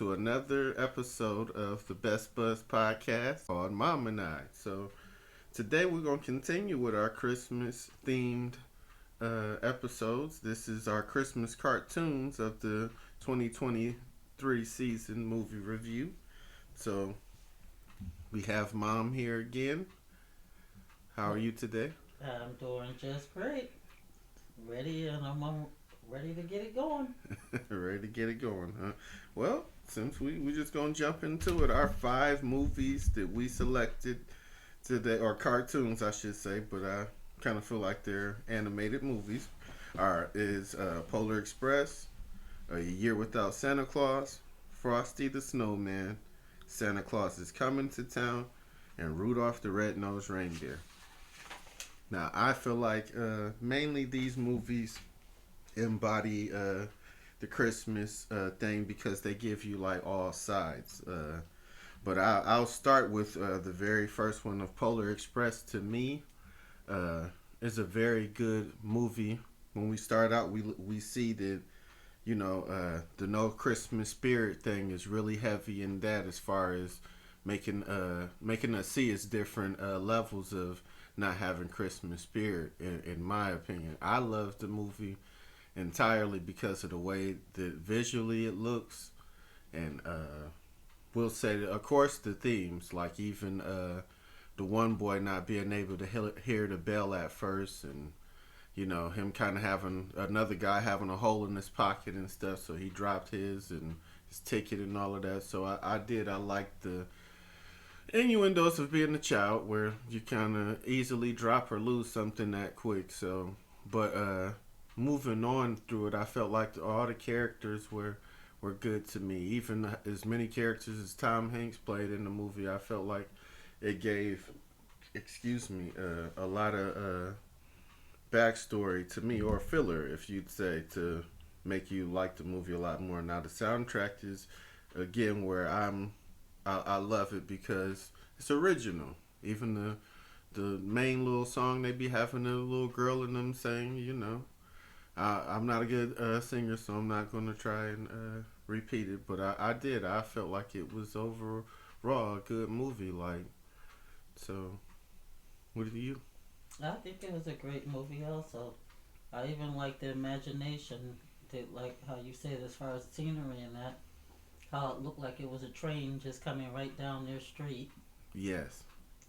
to another episode of the Best Buzz podcast on Mom and I. So, today we're going to continue with our Christmas themed episodes. This is our Christmas cartoons of the 2023 season movie review. So, we have Mom here again. How are you today? I'm doing just great. Ready, and I'm ready to get it going. Ready to get it going, huh? Well, since we just gonna jump into it, our five movies that we selected today, or cartoons, I should say, but I kind of feel like they're animated movies. Is Polar Express, A Year Without Santa Claus, Frosty the Snowman, Santa Claus is Coming to Town, and Rudolph the Red-Nosed Reindeer. Now, I feel like mainly these movies embody the Christmas thing because they give you like all sides. But I'll start with the very first one of Polar Express. To me, is a very good movie. When we start out, we see that the no Christmas spirit thing is really heavy in that, as far as making us see its different levels of not having Christmas spirit. In my opinion, I love the movie entirely because of the way that visually it looks, and we'll say that, of course, the themes, like even the one boy not being able to hear the bell at first, and him kind of having another guy having a hole in his pocket and stuff, so he dropped his ticket and all of that. So I liked the innuendos of being a child, where you kind of easily drop or lose something that quick. So, but moving on through it, I felt like all the characters were good to me. Even as many characters as Tom Hanks played in the movie, I felt like it gave, a lot of backstory to me, or filler, if you'd say, to make you like the movie a lot more. Now the soundtrack is again where I love it because it's original. Even the main little song they be having a little girl in them saying, I'm not a good singer, so I'm not going to try and repeat it. But I did. I felt like it was overall a good movie. Like, so, what do you? I think it was a great movie. Also, I even like the imagination that, like how you said, as far as scenery and that, how it looked like it was a train just coming right down their street. Yes.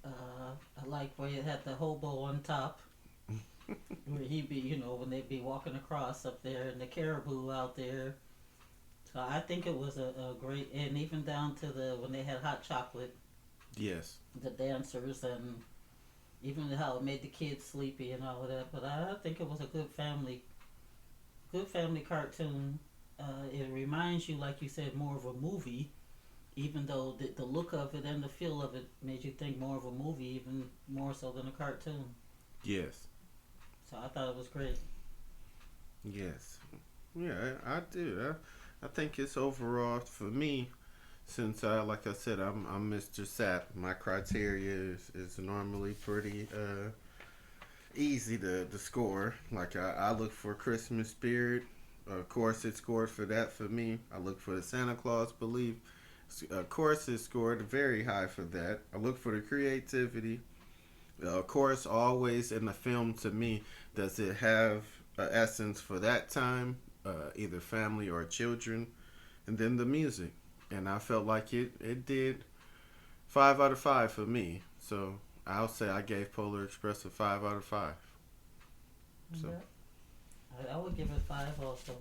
I like where it had the hobo on top, where he be, when they be walking across up there, and the caribou out there. So I think it was a great, and even down to the when they had hot chocolate, Yes. the dancers, and even how it made the kids sleepy and all of that. But I think it was a good family cartoon. It reminds you, like you said, more of a movie, even though the look of it and the feel of it made you think more of a movie, even more so than a cartoon. Yes. So I thought it was great. Yes. Yeah, I do. I think it's overall for me. Since like I said, I'm Mr. Sap. My criteria is normally pretty easy to score. Like I look for Christmas spirit. Of course, it scored for that for me. I look for the Santa Claus belief. Of course, it scored very high for that. I look for the creativity. Of course, always in the film, to me, does it have an essence for that time, either family or children, and then the music. And I felt like it did 5 out of 5 for me. So I'll say I gave Polar Express a 5 out of 5. So Yeah. I would give it five also.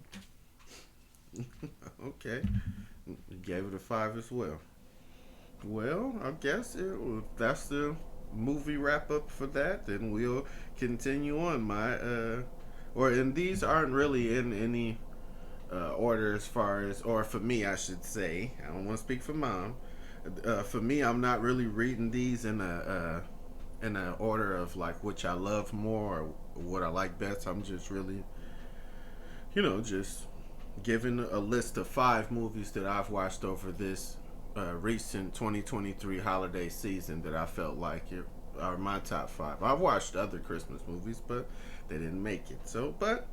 okay, you gave it a 5 as well. Well, I guess that's the movie wrap up for that. Then we'll continue on. And these aren't really in any order, as far as, or for me, I should say. I don't want to speak for mom. For me, I'm not really reading these in a order of like which I love more or what I like best. I'm just really, just giving a list of 5 movies that I've watched over this recent 2023 holiday season that I felt like are my top 5. I've watched other Christmas movies, but they didn't make it. So, but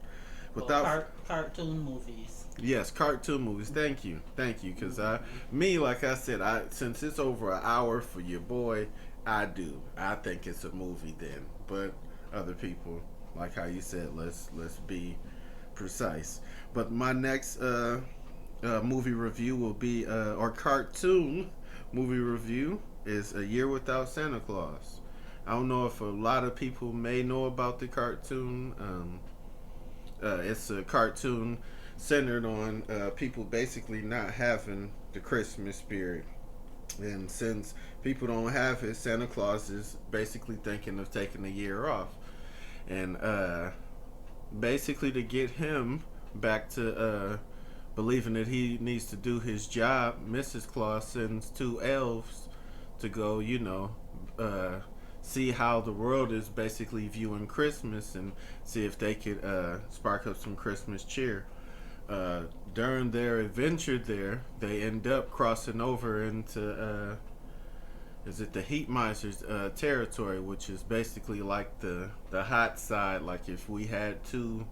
Well, Without cartoon movies. Yes, cartoon movies. Thank you, because like I said, since it's over an hour for your boy, I think it's a movie then. But other people, like how you said, let's be precise. But my next movie review will be or cartoon movie review is A Year Without Santa Claus. I don't know if a lot of people may know about the cartoon. It's a cartoon centered on people basically not having the Christmas spirit. And since people don't have it, Santa Claus is basically thinking of taking a year off. And basically, to get him back to believing that he needs to do his job, Mrs. Claus sends two elves to go, see how the world is basically viewing Christmas and see if they could spark up some Christmas cheer. During their adventure there, they end up crossing over into is it the Heat Miser's territory, which is basically like the hot side. Like if we had two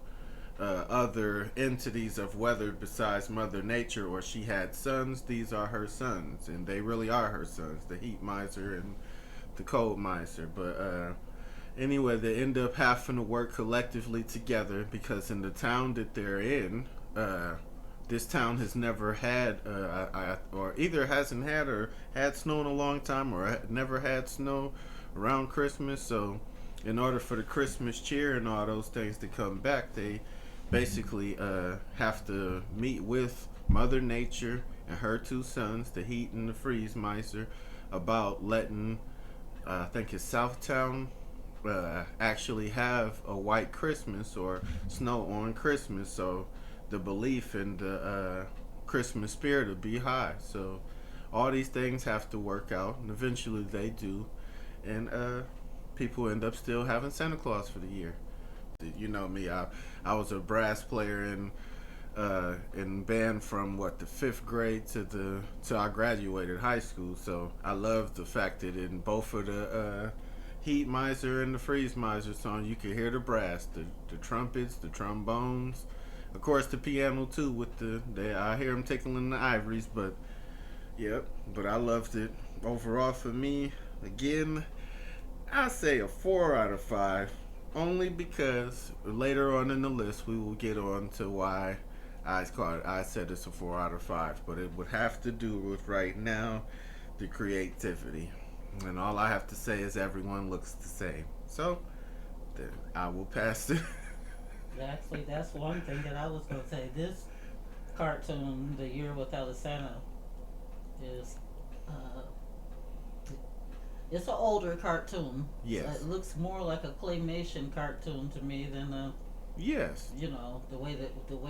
other entities of weather besides Mother Nature, or she had sons, these are her sons, and they really are her sons, the Heat Miser and the Cold Miser. But anyway, they end up having to work collectively together because in the town that they're in, this town has never had, or either hasn't had or had snow in a long time, or never had snow around Christmas. So, in order for the Christmas cheer and all those things to come back, they basically have to meet with Mother Nature and her two sons, the Heat and the Freeze Miser, about letting, I think it's Southtown, actually have a white Christmas or snow on Christmas. So the belief in the Christmas spirit will be high. So all these things have to work out, and eventually they do. And people end up still having Santa Claus for the year. You know me, I was a brass player in band from the fifth grade till I graduated high school. So I love the fact that in both of the Heat Miser and the Freeze Miser song, you can hear the brass, the trumpets, the trombones, of course the piano too. I hear them tickling the ivories, but yep. But I loved it overall. For me, again, I say a 4 out of 5. Only because later on in the list we will get on to why I said it's a 4 out of 5, but it would have to do with right now the creativity, and all I have to say is everyone looks the same. So then I will pass it. Actually, that's one thing that I was going to say. This cartoon, The Year Without a Santa, is uh, it's an older cartoon. Yes. It looks more like a claymation cartoon to me than a Yes. the way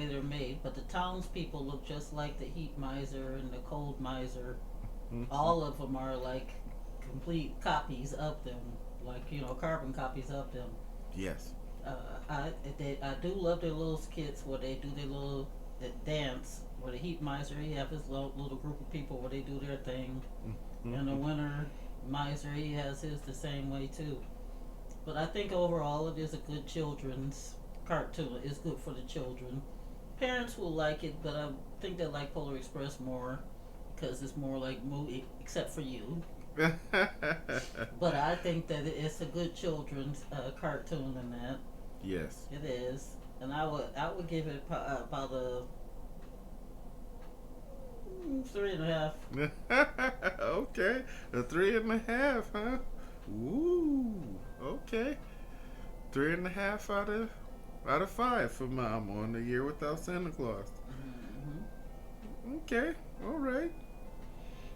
they're made. But the townspeople look just like the Heat Miser and the Cold Miser. Mm-hmm. All of them are like complete copies of them, like carbon copies of them. Yes. I do love their little skits where they do their little dance. Where the Heat Miser, he have his little group of people where they do their thing, Mm-hmm. and the Winter Miser, he has his the same way too. But I think overall it is a good children's cartoon. It's good for the children. Parents will like it, but I think they like Polar Express more because it's more like movie, except for you. But I think that it's a good children's cartoon in that. Yes. It is, and I would give it about a 3.5. Okay, a 3.5, huh? Ooh, okay. 3.5 out of 5 for Mom on The Year Without Santa Claus. Mm-hmm. Okay, all right.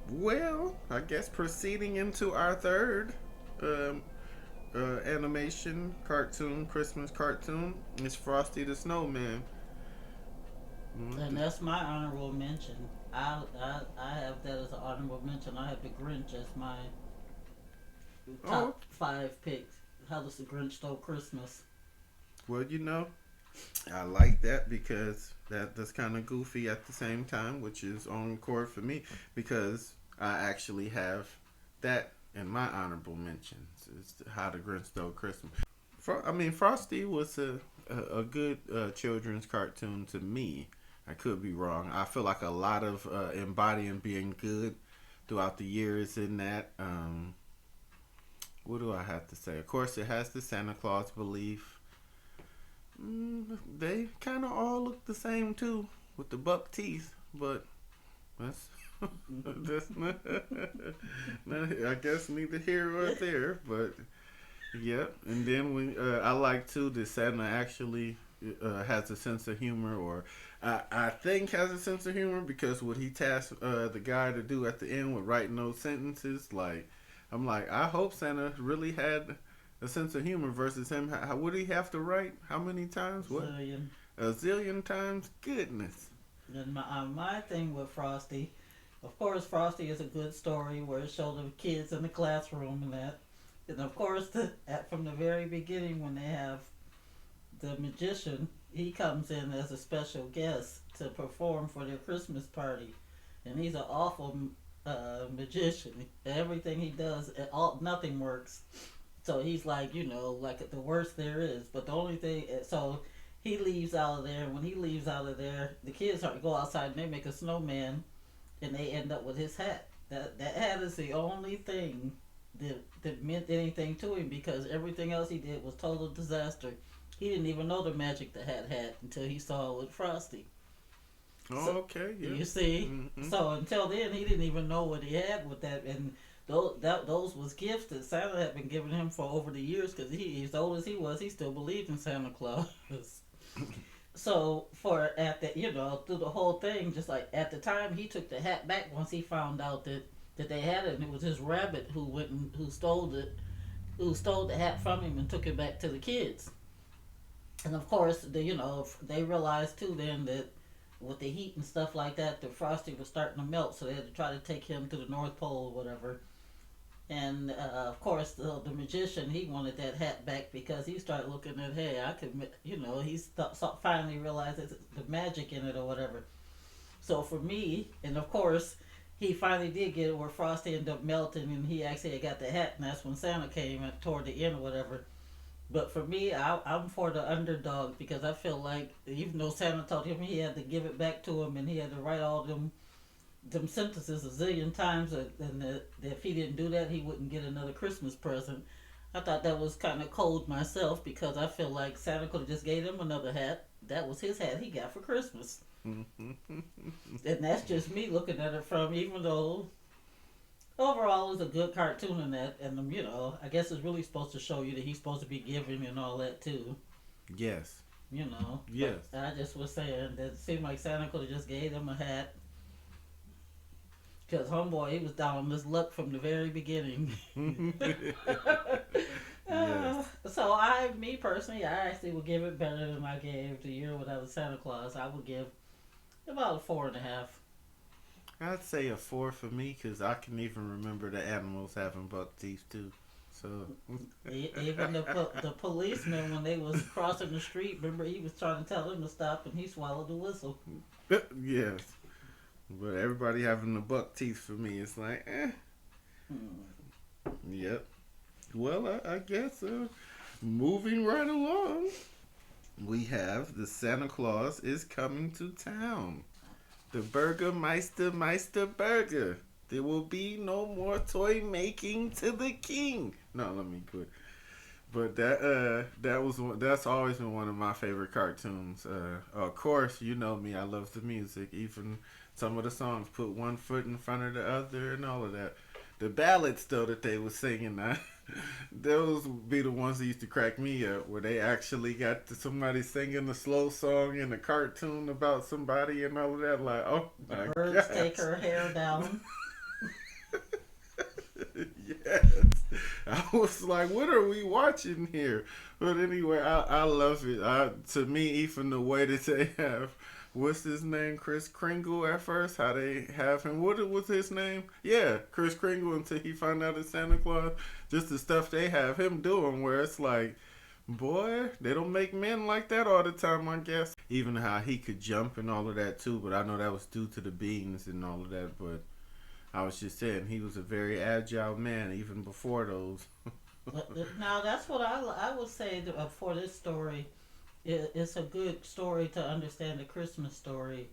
Well, I guess proceeding into our third animation cartoon, Christmas cartoon, is Frosty the Snowman. And that's my honorable mention. I have that as an honorable mention. I have the Grinch as my top 5 picks. How does the Grinch stole Christmas? Well, I like that because that's kind of goofy at the same time, which is on record for me because I actually have that in my honorable mentions. It's How the Grinch Stole Christmas. Frosty was a good children's cartoon to me. I could be wrong. I feel like a lot of embodying being good throughout the years in that. What do I have to say? Of course, it has the Santa Claus belief. They kind of all look the same too, with the buck teeth, but that's that's not, I guess neither here or there. But yep. And then when I like too that Santa actually has a sense of humor, or I think has a sense of humor because what he tasked the guy to do at the end with writing those sentences, like I'm like I hope Santa really had a sense of humor versus him. How would he have to write? How many times? What? Zillion. A zillion times? Goodness. And my thing with Frosty, of course, Frosty is a good story where it showed the kids in the classroom and that. And of course, from the very beginning when they have the magician, he comes in as a special guest to perform for their Christmas party. And he's an awful magician. Everything he does, nothing works. So he's like, like the worst there is. But the only thing, so he leaves out of there. When he leaves out of there, the kids start to go outside and they make a snowman, and they end up with his hat. That hat is the only thing that meant anything to him because everything else he did was total disaster. He didn't even know the magic the hat had until he saw it with Frosty. Oh, So, okay. Yeah. you see, so until then he didn't even know what he had with that, and those was gifts that Santa had been giving him for over the years. Because he, as old as he was, he still believed in Santa Claus. So for at the through the whole thing, just like at the time he took the hat back once he found out that they had it, and it was his rabbit who went and who stole the hat from him and took it back to the kids. And of course, they realized too then that with the heat and stuff like that, the Frosty was starting to melt, so they had to try to take him to the North Pole or whatever. And of course, the magician, he wanted that hat back because he started looking at, hey, I could, finally realized the magic in it or whatever. So for me, and of course, he finally did get it where Frosty ended up melting, and he actually got the hat, and that's when Santa came toward the end or whatever. But for me, I'm for the underdog because I feel like even though Santa told him he had to give it back to him and he had to write all them sentences a zillion times, and that if he didn't do that, he wouldn't get another Christmas present. I thought that was kind of cold myself because I feel like Santa could have just gave him another hat. That was his hat he got for Christmas. And that's just me looking at it from, even though overall it was a good cartoon in that, and I guess it's really supposed to show you that he's supposed to be giving and all that too. Yes. Yes. But I just was saying that it seemed like Santa could have just gave him a hat. Because homeboy, he was down on his luck from the very beginning. Yes. So me personally, I actually would give it better than I gave the year without Santa Claus. I would give about 4.5. I'd say a 4 for me because I can even remember the animals having buck teeth too. So Even the policeman, when they was crossing the street, remember he was trying to tell them to stop and he swallowed the whistle. yes, but everybody having the buck teeth for me, it's like, Yep. Well, I guess moving right along, we have the Santa Claus is coming to town. The Burgermeister Burger. There will be no more toy making to the king. No, let me quit. But that's always been one of my favorite cartoons. Of course, you know me. I love the music. Even some of the songs put one foot in front of the other and all of that. The ballads though that they were singing, those would be the ones that used to crack me up, where they actually got somebody singing a slow song in a cartoon about somebody and all of that. Like, oh my god! Birds take her hair down. Yes, I was like, what are we watching here? But anyway, I love it. To me, even the way that they have, what's his name, Kris Kringle at first, how they have him, what was his name? Yeah, Kris Kringle, until he found out it's Santa Claus. Just the stuff they have him doing, where it's like, boy, they don't make men like that all the time, I guess. Even how he could jump and all of that too, but I know that was due to the beans and all of that, but I was just saying he was a very agile man even before those. Now that's what I would say for this story. It's a good story to understand the Christmas story.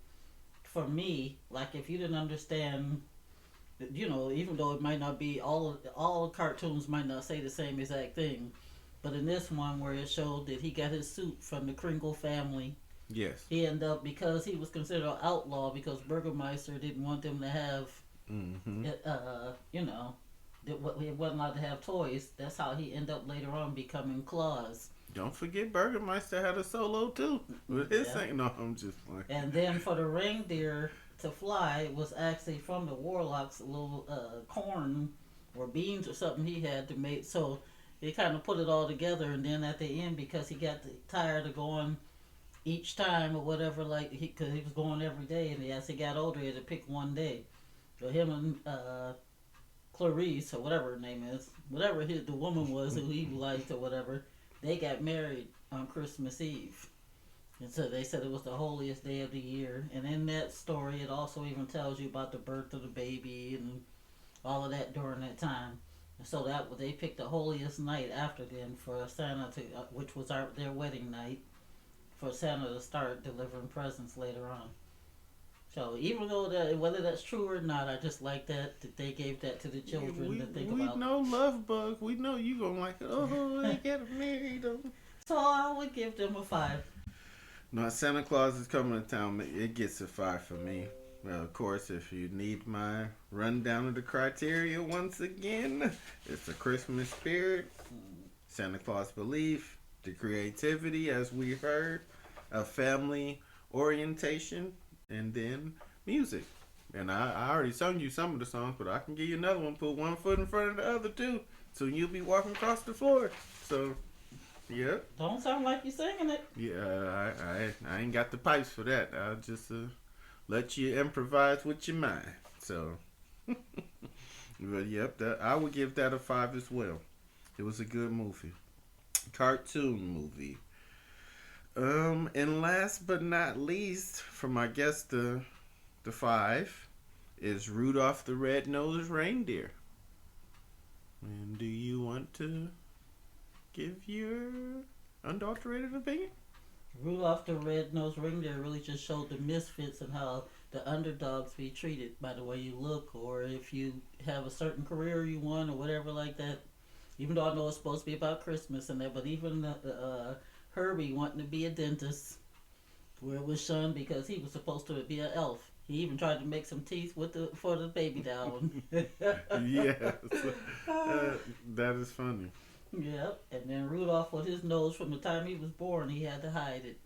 For me, like if you didn't understand, even though it might not be all cartoons might not say the same exact thing, but in this one where it showed that he got his suit from the Kringle family, Yes. he ended up because he was considered an outlaw because Burgermeister didn't want them to have, Mm-hmm. you know, he wasn't allowed to have toys. That's how he ended up later on becoming Claus. Don't forget Burgermeister had a solo too with his Yeah. thing. No, I'm just playing. And then for the reindeer to fly was actually from the warlock's little corn or beans or something he had to make. So he kind of put it all together. And then at the end, because he got tired of going each time or whatever, like because he was going every day, and as he got older, he had to pick one day. So him and Clarice or whatever her name is, whatever the woman was who he liked or whatever, they got married on Christmas Eve. And so they said it was the holiest day of the year. And in that story, it also even tells you about the birth of the baby and all of that during that time. And so that they picked the holiest night after then for Santa to, which was their wedding night, for Santa to start delivering presents later on. So even though whether that's true or not, I just like that they gave that to the children to think we about. know Love Bug. We know you gonna like it. Oh, they get married. So I would give them a 5. No, Santa Claus is coming to town. It gets a 5 for me. Well, of course, if you need my rundown of the criteria once again, it's the Christmas spirit, Santa Claus belief, the creativity, as we heard, a family orientation, and then music. And I already sung you some of the songs, but I can give you another one. Put one foot in front of the other, too. So you'll be walking across the floor. So, yep. Don't sound like you're singing it. Yeah, I ain't got the pipes for that. I'll just let you improvise with your mind. So, but yep, I would give that a 5 as well. It was a good movie, cartoon movie. And last but not least, for my guest, the 5 is Rudolph the Red-Nosed Reindeer. And do you want to give your unadulterated opinion? Rudolph the Red-Nosed Reindeer really just showed the misfits and how the underdogs be treated by the way you look, or if you have a certain career you want or whatever like that. Even though I know it's supposed to be about Christmas and that, but even Herbie wanting to be a dentist, where it was shunned because he was supposed to be an elf. He even tried to make some teeth for the baby doll. Yes, that is funny. Yep, and then Rudolph with his nose from the time he was born, he had to hide it.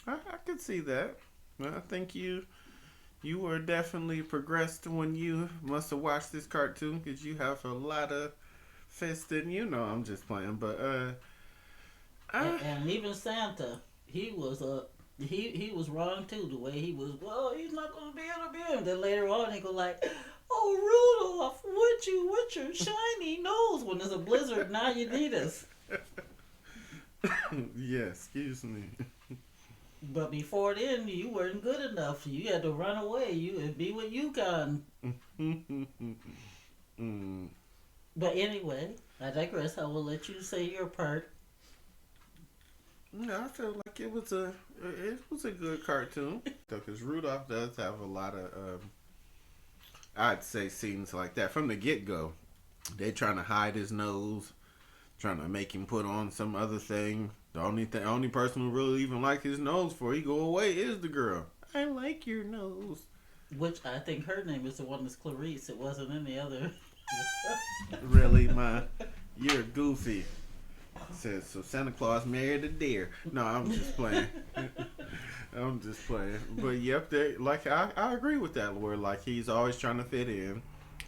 I could see that. I think you were definitely progressed when you must have watched this cartoon because you have a lot of fists in you. No, I'm just playing, but and even Santa, he was he was wrong too. The way he was, well, he's not gonna be able to be him. Then later on, he go like, "Oh, Rudolph, with your shiny nose when there's a blizzard, now you need us." yeah, excuse me. But before then, you weren't good enough. You had to run away. You would be with Yukon. But anyway, I digress. I will let you say your part. No, I feel like it was a good cartoon because Rudolph does have a lot of I'd say scenes like that from the get go. They trying to hide his nose, trying to make him put on some other thing. The only person who really even like his nose before he go away is the girl. I like your nose. Which I think her name is the one that's Clarice. It wasn't any other. Really, you're goofy. Says so. Santa Claus married a deer. No, I'm just playing. I'm just playing. But yep, I agree with that. Where like he's always trying to fit in,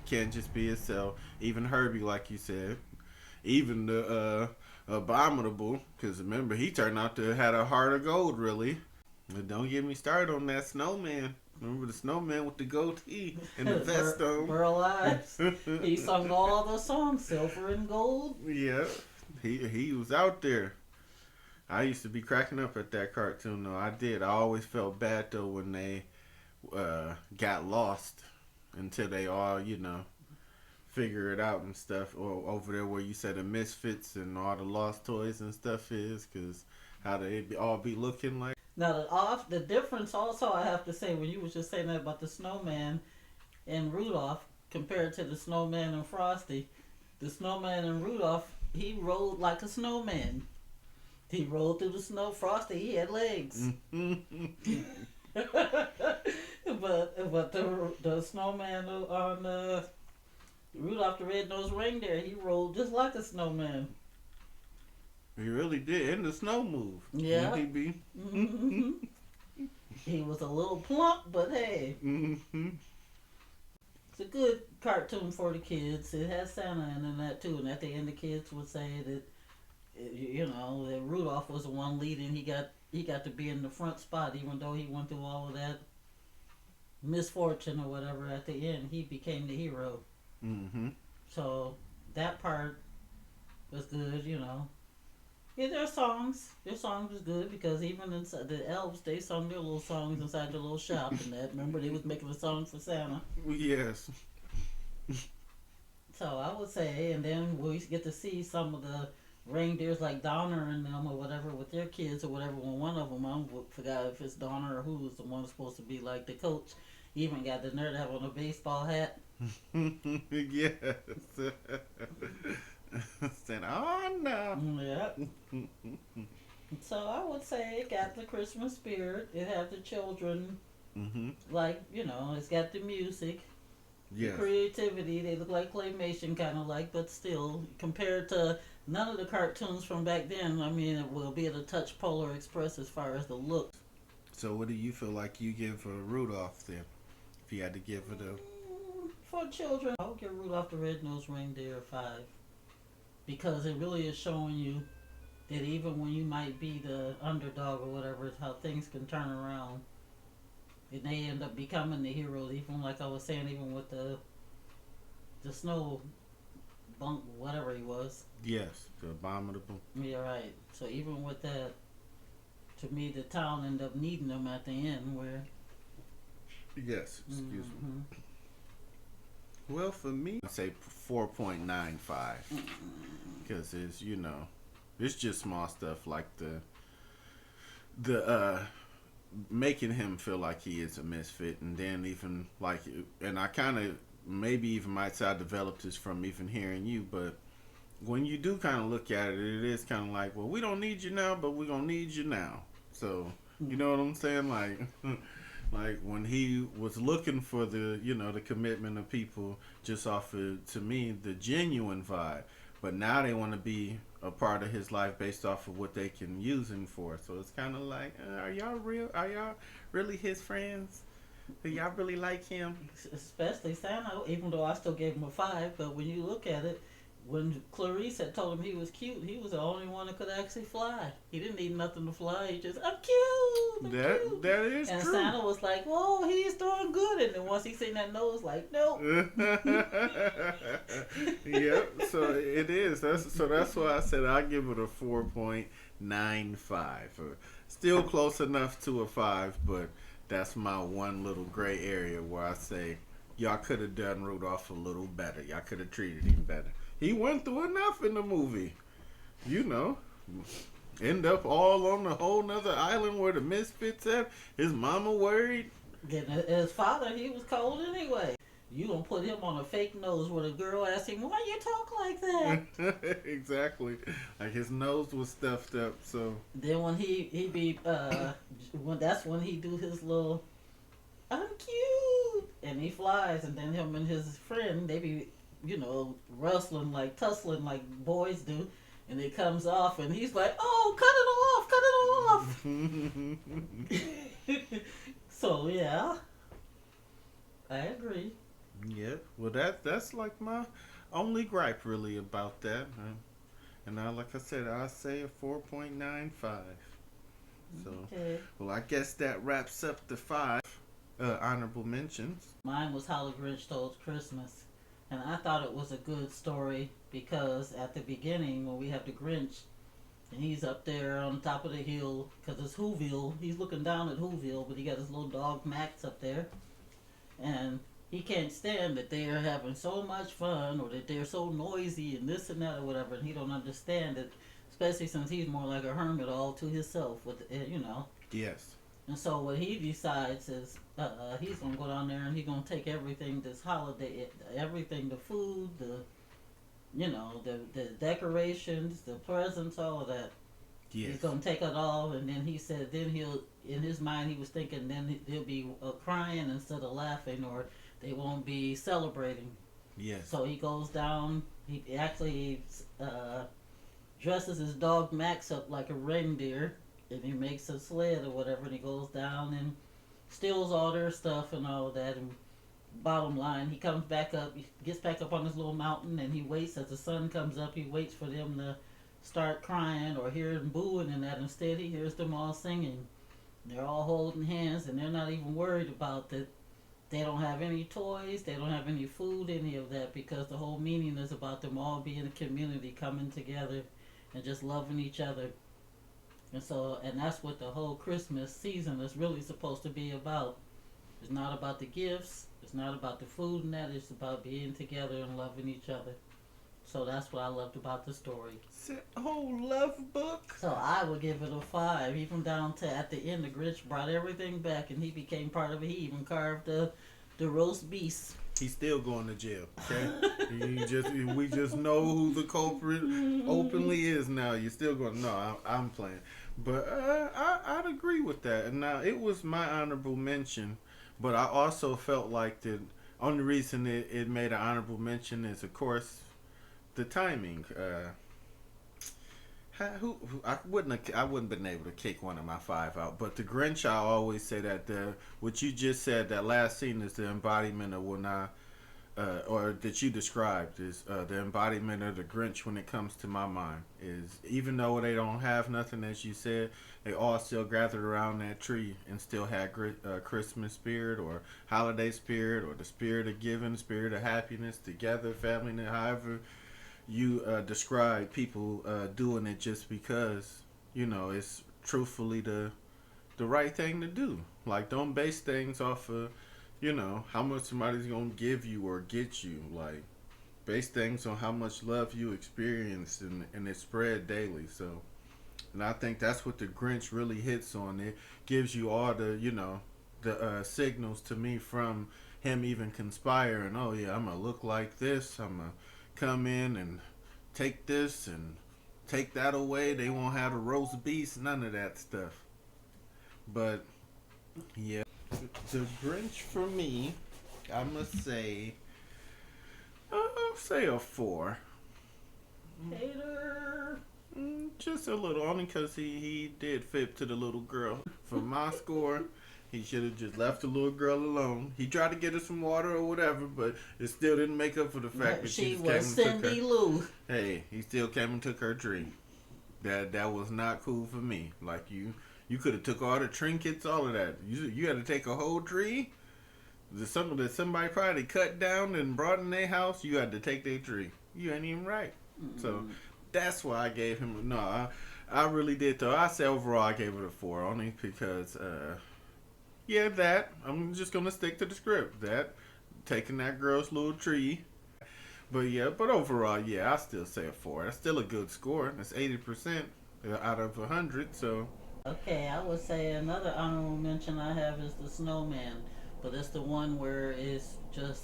can't just be himself. Even Herbie, like you said, even the Abominable, because remember he turned out to had a heart of gold. Really, but don't get me started on that snowman. Remember the snowman with the goatee and the vest on? Burl Ives. He sung all the songs, silver and gold. Yeah, he was out there. I used to be cracking up at that cartoon though. I did. I always felt bad though when they got lost until they all, figure it out and stuff, or over there where you said the Misfits and all the lost toys and stuff is, because how they all be looking like. Now the difference also, I have to say, when you was just saying that about the snowman and Rudolph compared to the snowman and Frosty, the snowman and Rudolph, he rode like a snowman. He rolled through the snow. Frosty, he had legs. but the snowman on Rudolph the Red-Nosed Reindeer, he rolled just like a snowman. He really did. And the snow move. Yeah. He be. Mm-hmm. He was a little plump, but hey. Mm-hmm. It's a good cartoon for the kids. It has Santa in that too. And at the end, the kids would say that, that Rudolph was the one leading. He got to be in the front spot, even though he went through all of that misfortune or whatever. At the end, he became the hero. Mm-hmm. So that part was good. Yeah, their songs was good, because even inside the elves, they sung their little songs inside their little shop and that. Remember, they was making a song for Santa. Yes. So I would say, and then we get to see some of the reindeers like Donner and them or whatever with their kids or whatever. When one of them, I forgot if it's Donner or who's the one supposed to be like the coach, even got the nerve to have on a baseball hat. Yes. Said, oh no. Yeah. So I would say it got the Christmas spirit. It had the children, Mm-hmm. like, it's got the music, Yes. the creativity. They look like claymation kind of like, but still, compared to none of the cartoons from back then, I mean, it will be at a touch Polar Express as far as the look. So what do you feel like you give Rudolph then? If you had to give it a... For children, I would give Rudolph the Red-Nosed Reindeer a 5. Because it really is showing you that even when you might be the underdog or whatever, how things can turn around. And they end up becoming the heroes, even like I was saying, even with the snow bunk, whatever he was. Yes, the abominable. Yeah, right. So even with that, to me, the town ended up needing them at the end, where... Yes, excuse Mm-hmm. me. Well, for me, I'd say 4.95. Because it's, it's just small stuff like the making him feel like he is a misfit, and then even like, and I kind of maybe even might say I developed this from even hearing you, but when you do kind of look at it, it is kind of like, well, we don't need you now, but we're gonna need you now. So you know what I'm saying, like. Like when he was looking for the, the commitment of people, just off of, to me, the genuine vibe. But now they want to be a part of his life based off of what they can use him for. So it's kind of like, are y'all real? Are y'all really his friends? Do y'all really like him? Especially Santa, even though I still gave him a 5, but when you look at it, when Clarice had told him he was cute, he was the only one that could actually fly. He didn't need nothing to fly. He just, I'm cute. I'm cute. That is and true. And Santa was like, whoa, he's doing good. And then once he seen that nose, like, nope. Yep. So it is. That's why I said I give it a 4.95. Still close enough to a 5, but that's my one little gray area where I say y'all could have done Rudolph a little better. Y'all could have treated him better. He went through enough in the movie. End up all on a whole nother island where the misfits at. His mama worried. Then his father, he was cold anyway. You gonna put him on a fake nose where the girl asked him, why you talk like that? Exactly. Like his nose was stuffed up, so. Then when that's when he do his little, I'm cute, and he flies, and then him and his friend, they be, tussling like boys do, and it comes off, and he's like, oh, cut it off. So yeah, I agree. Yep. Well, that's like my only gripe really about that. And like I said, I say a 4.95. So, okay. Well, I guess that wraps up the 5 honorable mentions. Mine was How the Grinch Stole Christmas. And I thought it was a good story because at the beginning, when we have the Grinch, and he's up there on top of the hill, because it's Whoville. He's looking down at Whoville, but he got his little dog Max up there. And he can't stand that they are having so much fun or that they're so noisy and this and that or whatever, and he don't understand it, especially since he's more like a hermit all to himself with you know. Yes. And so what he decides is he's gonna go down there and he's gonna take everything this holiday, everything, the food, the the decorations, the presents, all of that. Yes. He's gonna take it all, and then he said, then he'll, in his mind, he was thinking, then he'll be crying instead of laughing, or they won't be celebrating. Yes. So he goes down. He actually dresses his dog Max up like a reindeer, and he makes a sled or whatever, and he goes down and steals all their stuff and all of that. And bottom line, he comes back up, he gets back up on his little mountain, and he waits as the sun comes up. He waits for them to start crying or hear him booing and that. Instead, he hears them all singing. They're all holding hands, and they're not even worried about that. They don't have any toys, they don't have any food, any of that, because the whole meaning is about them all being a community, coming together and just loving each other. And so, and that's what the whole Christmas season is really supposed to be about. It's not about the gifts, it's not about the food and that, it's about being together and loving each other. So that's what I loved about the story. It's a whole love book. So I would give it a 5, even down to at the end the Grinch brought everything back and he became part of it. He even carved the roast beast. He's still going to jail. Okay, we just know who the culprit openly is now. You're still going. No, I'm playing, but I'd agree with that. And now it was my honorable mention, but I also felt like the only reason it made an honorable mention is, of course, the timing. I wouldn't been able to kick one of my 5 out, but the Grinch, I always say that what you just said, that last scene is the embodiment of when or that you described is the embodiment of the Grinch when it comes to my mind. Is even though they don't have nothing, as you said, they all still gathered around that tree and still had Christmas spirit or holiday spirit or the spirit of giving, spirit of happiness together, family, and however you describe people doing it just because it's truthfully the right thing to do. Like, don't base things off of how much somebody's gonna give you or get you. Like, base things on how much love you experience and it's spread daily. So, and I think that's what the Grinch really hits on. It gives you all the signals to me from him even conspiring. Oh yeah, I'm gonna look like this. I'm gonna come in and take this and take that away. They won't have the roast beast, none of that stuff. But yeah, the Grinch for me, I must say, I'll say a 4. Hater. Just a little, only because he did fib to the little girl. For my score, he should have just left the little girl alone. He tried to get her some water or whatever, but it still didn't make up for the fact that she was Cindy Lou. Hey, he still came and took her tree. That was not cool for me. Like, you could have took all the trinkets, all of that. You had to take a whole tree. Something that somebody probably cut down and brought in their house. You had to take their tree. You ain't even right. Mm-hmm. So that's why I gave him I really did though. I say overall I gave it a 4 only because that I'm just gonna stick to the script. That taking that girl's little tree. But overall, I still say a 4. That's still a good score. That's 80% out of 100. So okay, I would say another honorable mention I have is the snowman, but it's the one where it's just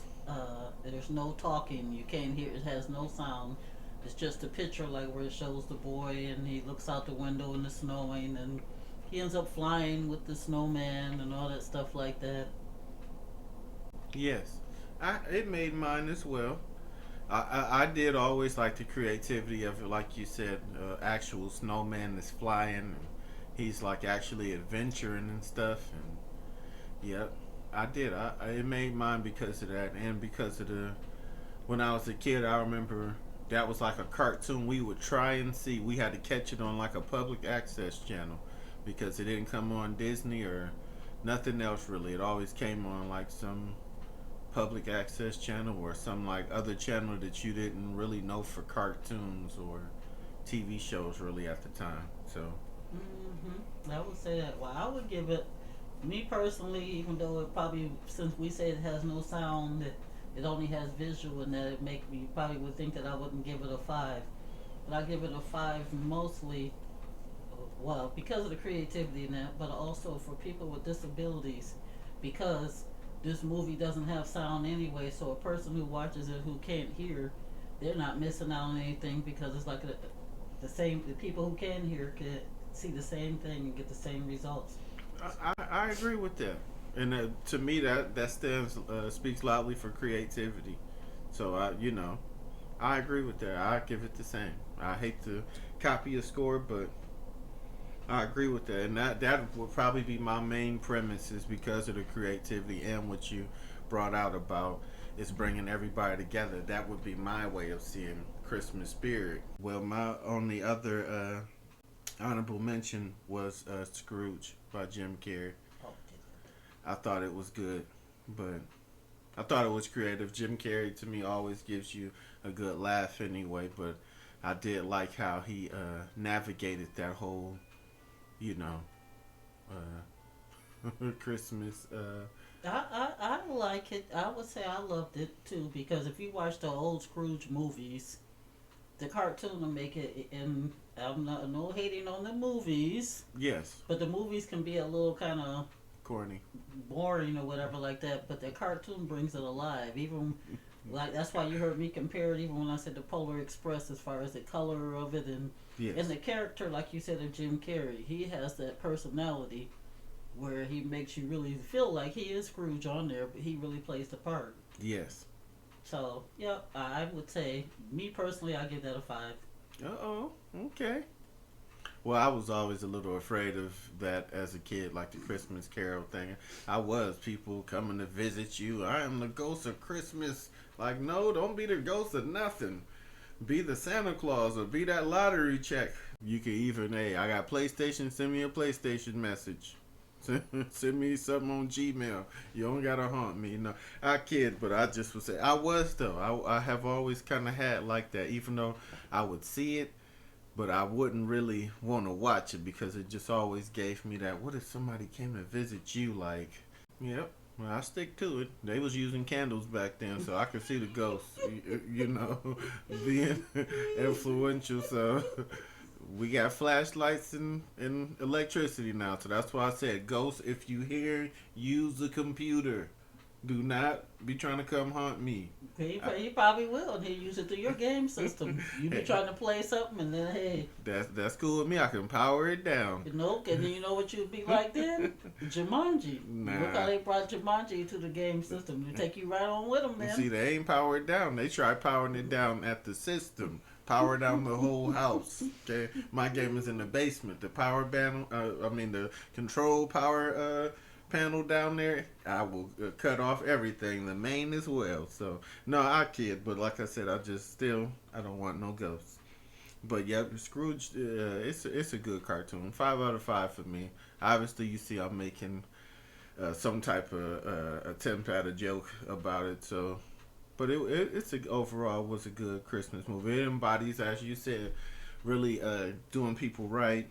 there's no talking. You can't hear. It has no sound. It's just a picture, like where it shows the boy and he looks out the window and it's snowing and he ends up flying with the snowman and all that stuff like that. Yes, it made mine as well. I did always like the creativity of it, like you said, actual snowman is flying and he's like actually adventuring and stuff. And yep, I did. It made mine because of that, and because of when I was a kid, I remember that was like a cartoon we would try and see. We had to catch it on like a public access channel because it didn't come on Disney or nothing else really. It always came on like some public access channel or some like other channel that you didn't really know for cartoons or TV shows really at the time. So I would say that. Well, I would give it Me personally, even though it probably, since we say it has no sound, it only has visual, and that it make me, you probably would think that I wouldn't give it a five, but I give it a five mostly, well, because of the creativity in that, but also for people with disabilities, because this movie doesn't have sound anyway. So a person who watches it who can't hear, they're not missing out on anything because it's like the same. The people who can hear can see the same thing and get the same results. I agree with that, and to me that stands speaks loudly for creativity. So I agree with that. I give it the same. I hate to copy a score, but I agree with that, and that would probably be my main premise is because of the creativity and what you brought out about it's bringing everybody together. That would be my way of seeing Christmas spirit. Well, my only other honorable mention was Scrooge by Jim Carrey. Oh, I thought it was good, but I thought it was creative. Jim Carrey to me always gives you a good laugh anyway, but I did like how he navigated that whole, you know, Christmas. I like it. I would say I loved it too because if you watch the old Scrooge movies, the cartoon will make it. And I'm not no hating on the movies, Yes, but the movies can be a little kind of corny. boring or whatever like that. But the cartoon brings it alive. Even like that's why you heard me compare it. Even when I said the Polar Express, as far as the color of it and Yes, the character, like you said, of Jim Carrey, he has that personality where he makes you really feel like he is Scrooge on there, but he really plays the part. yes. So, yeah, I would say, me personally, I give that a five. Oh, okay. Well, I was always a little afraid of that as a kid, like the Christmas Carol thing. I was people coming to visit you. I am the ghost of Christmas. Like, no, don't be the ghost of nothing. Be the Santa Claus or be that lottery check. You can even, hey, I got PlayStation. Send me a PlayStation message. Send me something on Gmail. You don't gotta haunt me. No, I kid, but I just would say I was though. I have always kind of had like that, even though I would see it but I wouldn't really want to watch it because it just always gave me that. What if somebody came to visit you? Like, yep. Well, I stick to it. They was using candles back then, so I could see the ghosts. Being influential. So we got flashlights and electricity now. So that's why I said, ghosts. If you hear, use the computer. Do not be trying to come haunt me. He probably will, and he'll use it through your game system. You be trying to play something, and then, hey, That's cool with me. I can power it down. nope, and then you know what you'd be like then? Jumanji. Look how Nah. they brought Jumanji to the game system. They take you right on with them, You then. see, they ain't powered down. They try powering it down at the system. Power down the whole house. Okay, my game is in the basement. The power panel, the control power panel down there. I will cut off everything, the main as well. So no, I kid, but like I said, I don't want no ghosts. But yeah, Scrooge, it's a good cartoon. 5 out of 5 for me. Obviously, you see, I'm making some type of attempt at a joke about it. So, but overall was a good Christmas movie. It embodies, as you said, really doing people right,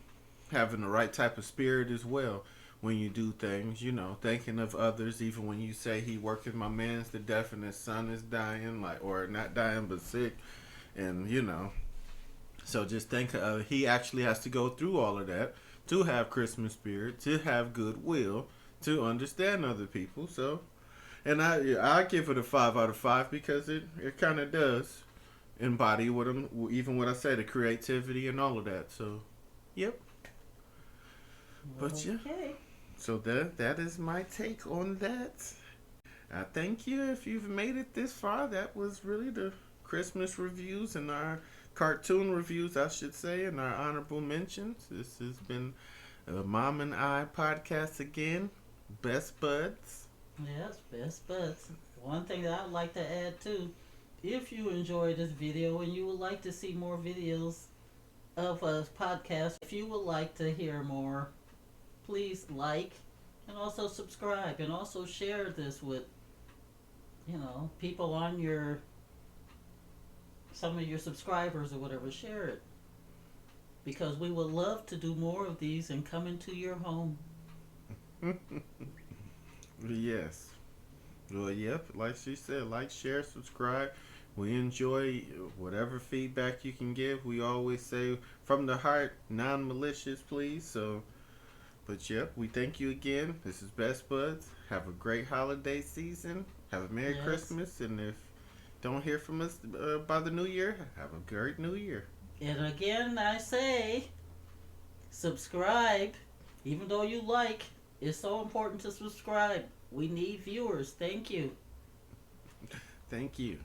having the right type of spirit as well. When you do things, thinking of others, even when you say he working my man's to death and his son is dying, like or not dying but sick, and so just think he actually has to go through all of that to have Christmas spirit, to have goodwill, to understand other people. So, and I give it a 5 out of 5 because it kind of does embody what even what I say, the creativity and all of that. So, yep. But yeah, Okay. so that is my take on that. I thank you if you've made it this far. That was really the Christmas reviews and our cartoon reviews, I should say, and our honorable mentions. This has been a Mom and I podcast again. Best buds. Yes, best buds. One thing that I'd like to add too, if you enjoyed this video and you would like to see more videos of us podcast, if you would like to hear more, please like and also subscribe and also share this with people on your some of your subscribers or whatever. Share it because we would love to do more of these and come into your home. Yes. Well, yep. Like she said, like, share, subscribe. We enjoy whatever feedback you can give. We always say from the heart, non-malicious, please. So, but yep, we thank you again. This is Best Buds. Have a great holiday season. Have a Merry Yes. Christmas, and if don't hear from us by the New Year, have a great New Year. And again, I say, subscribe. Even though you like, it's so important to subscribe. We need viewers. Thank you. Thank you.